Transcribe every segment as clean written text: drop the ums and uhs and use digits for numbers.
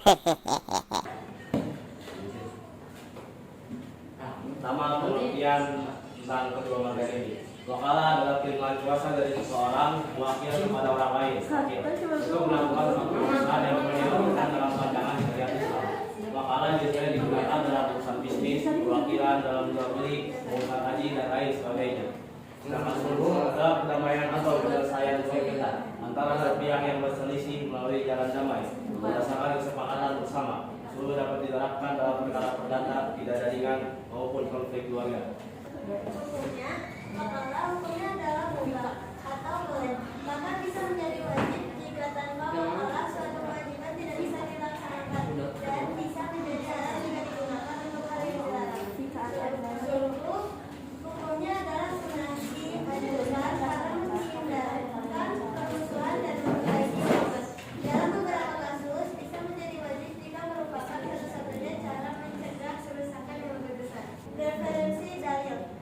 Pertama, pengertian tentang kedua materi ini. Wakala adalah kiriman kuasa dari seseorang mewakili kepada orang lain untuk melakukan suatu urusan yang dilakukan dalam pandangan syariat Islam. Wakala biasanya digunakan dalam urusan bisnis, perwakilan dalam jual beli, urusan haji dan lain sebagainya. Sedangkan sulhu adalah perdamaian atau penyelesaian sengketa antara dua pihak yang berselisih melalui jalan damai berdasarkan kesepakatan bersama. Sulhu dapat diterapkan dalam perkara perdata, tidak ada ringan maupun konflik keluarga. Hukumnya adalah mubah atau boleh, maka bisa menjadi wajib jika tanpa wakala suatu kewajiban tidak bisa dilaksanakan dan bisa menjadi syarat jika digunakan untuk hal yang dilarang. Sulhu hukumnya adalah sunahki anjuran karena menghindarkan permusuhan dan memperbaiki hubungan. Dalam beberapa kasus bisa menjadi wajib jika merupakan satu-satunya cara mencegah kerusakan yang lebih besar. Referensi dalil.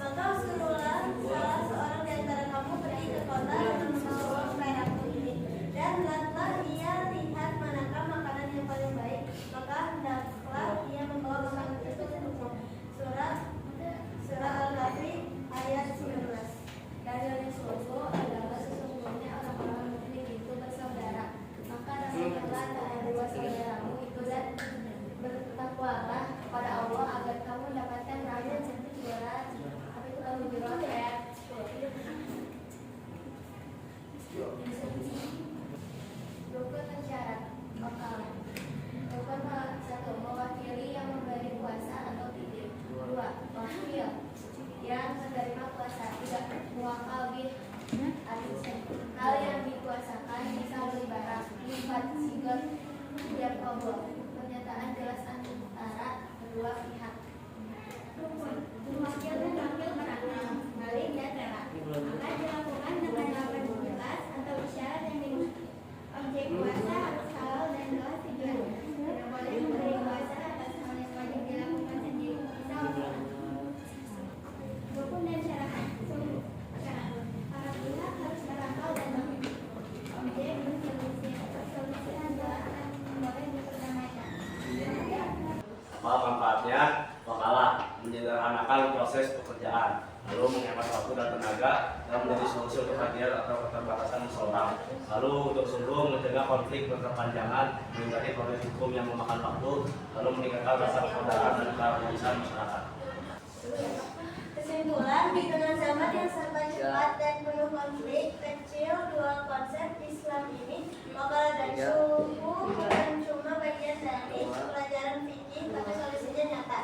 Maka suruhlah salah seorang di antara kamu pergi ke kota dengan membawa perakku ini, dan hendaklah ia lihat manakah makanan yang paling baik, maka hendaklah ia membawa makanan itu untukmu. Surah Al-Kahfi ayat 19. Dalilnya sulhu adalah sesungguhnya orang-orang mukmin itu bersaudara, maka demikianlah antara dua saudaramu itu dan bertakwalah kepada Allah agar kamu dapatkan raja juara. Rukun dan syarat wakala. Rukun 1. Mewakili yang memberi kuasa atau titip. 2. Wakil yang menerima kuasa. 3. Muwakal bih hal yang dikuasakan bisa beli barang. 4. Sigot yang obor pernyataan jelas antara kedua pihak. Wakil dan wakil berangkat balik dan rela, maka dilakukan dengan lapan jelas atau isyarat yang dimaksud. Objek kuasa harus halal dan jelas tujuannya. Tidak boleh memberi kuasa atas hal yang wajib dilakukan sendiri. Misal, rukun dan syarat sulhu. Para pihak harus berakal dan mengerti. Objek perselisihan jelas dan boleh diperdamaikan. Apa manfaatnya? Wakala menyederhanakan proses pekerjaan, lalu menghemat waktu dan tenaga, dan menjadi solusi untuk hadiah atau keterbatasan seseorang. Lalu untuk sulhu mencegah konflik berkepanjangan, menghindari proses hukum yang memakan waktu, lalu meningkatkan rasa persaudaraan dan keharmonisan masyarakat. Kesimpulan, di tengah zaman yang serba cepat dan penuh konflik kecil, dua konsep Islam ini, wakala dan sulhu bukan cuma bagian dari pelajaran fikih, tapi solusinya nyata.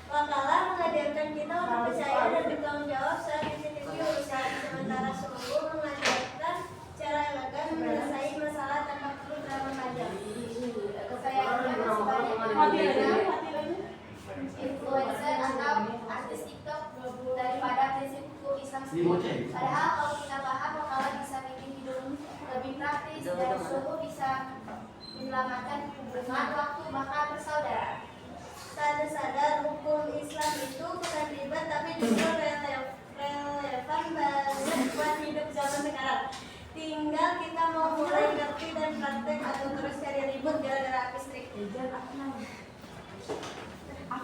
Wakala mengajarkan kita untuk percaya dan bertanggung jawab saat institusi urusan, sementara sulhu mengajarkan cara elegan menyelesaikan masalah tanpa perlu drama panjang. Sayangnya masih banyak influencer atau artis TikTok daripada prinsip hukum Islam sendiri. Padahal kalau kita paham, wakala bisa bikin hidup lebih praktis dan sulhu bisa menyelamatkan hubungan, waktu, bahkan bersaudara. Sadar hukum Islam itu bukan ribet tapi justru relevan banget buat hidup zaman sekarang. Tinggal kita mau mulai ngerti dan praktek atau terus cari ribut gara-gara listrik.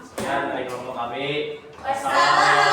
Sekian dari kelompok kami. Wassalam.